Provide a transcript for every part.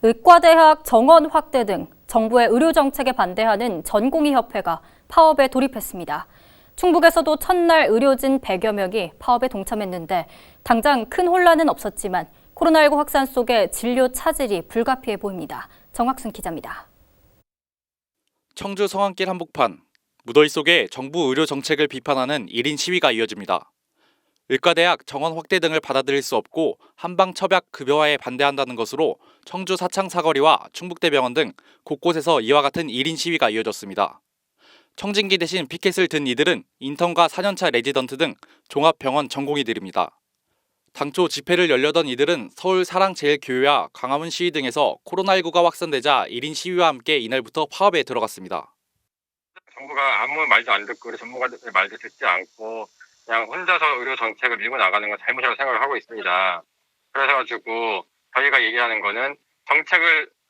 의과대학 정원 확대 등 정부의 의료 정책에 반대하는 전공의협회가 파업에 돌입했습니다. 충북에서도 첫날 의료진 100여 명이 파업에 동참했는데 당장 큰 혼란은 없었지만 코로나19 확산 속에 진료 차질이 불가피해 보입니다. 정학순 기자입니다. 청주 성안길 한복판, 무더위 속에 정부 의료 정책을 비판하는 1인 시위가 이어집니다. 의과대학 정원 확대 등을 받아들일 수 없고 한방 첩약 급여화에 반대한다는 것으로 청주 사창 사거리와 충북대병원 등 곳곳에서 이와 같은 1인 시위가 이어졌습니다. 청진기 대신 피켓을 든 이들은 인턴과 4년차 레지던트 등 종합병원 전공의들입니다. 당초 집회를 열려던 이들은 서울 사랑제일교회와 광화문 시위 등에서 코로나19가 확산되자 1인 시위와 함께 이날부터 파업에 들어갔습니다. 정부가 아무 말도 안 듣고 우리 전문가들의 말도 듣지 않고 그냥 혼자서 의료 정책을 밀고 나가는 건 잘못이라고 생각을 하고 있습니다. 그래서 저희가 얘기하는 거는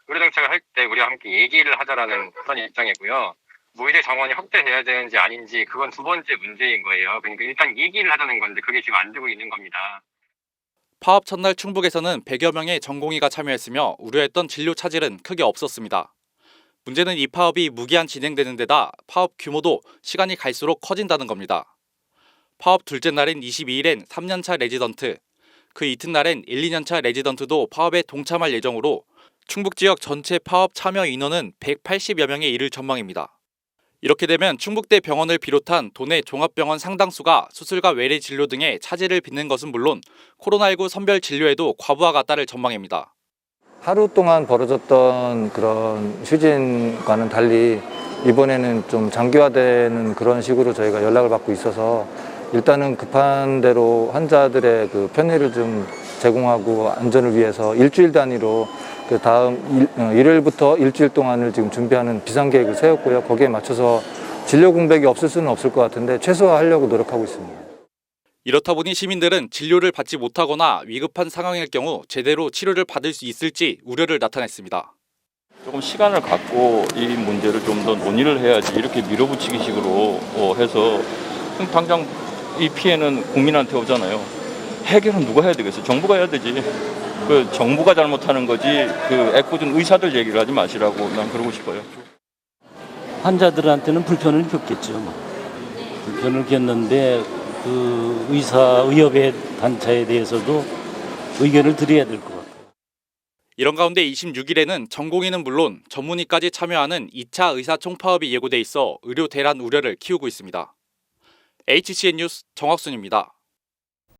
의료 정책을 할 때 우리와 함께 얘기를 하자라는 그런 입장이고요. 의대 정원이 확대돼야 되는지 아닌지 그건 두 번째 문제인 거예요. 그러니까 일단 얘기를 하자는 건데 그게 지금 안 되고 있는 겁니다. 파업 첫날 충북에서는 100여 명의 전공의가 참여했으며 우려했던 진료 차질은 크게 없었습니다. 문제는 이 파업이 무기한 진행되는 데다 파업 규모도 시간이 갈수록 커진다는 겁니다. 파업 둘째 날인 22일엔 3년차 레지던트, 그 이튿날엔 1, 2년차 레지던트도 파업에 동참할 예정으로 충북 지역 전체 파업 참여 인원은 180여 명에 이를 전망입니다. 이렇게 되면 충북대 병원을 비롯한 도내 종합병원 상당수가 수술과 외래 진료 등의 차질을 빚는 것은 물론 코로나19 선별 진료에도 과부하가 따를 전망입니다. 하루 동안 벌어졌던 그런 휴진과는 달리 이번에는 좀 장기화되는 그런 식으로 저희가 연락을 받고 있어서 일단은 급한 대로 환자들의 그 편의를 좀 제공하고 안전을 위해서 일주일 단위로 그 다음 일요일부터 일주일 동안을 지금 준비하는 비상계획을 세웠고요. 거기에 맞춰서 진료 공백이 없을 수는 없을 것 같은데 최소화하려고 노력하고 있습니다. 이렇다 보니 시민들은 진료를 받지 못하거나 위급한 상황일 경우 제대로 치료를 받을 수 있을지 우려를 나타냈습니다. 조금 시간을 갖고 이 문제를 좀 더 논의를 해야지 이렇게 밀어붙이기 식으로 해서 당장 이 피해는 국민한테 오잖아요. 해결은 누가 해야 되겠어요? 정부가 해야 되지. 그 정부가 잘못하는 거지 그 애꿎은 의사들 얘기를 하지 마시라고 난 그러고 싶어요. 환자들한테는 불편을 겪겠죠. 불편을 겪는데 그 의협의 단체에 대해서도 의견을 드려야 될 것 같아요. 이런 가운데 26일에는 전공의는 물론 전문의까지 참여하는 2차 의사 총파업이 예고돼 있어 의료 대란 우려를 키우고 있습니다. HCN 뉴스 정학순입니다.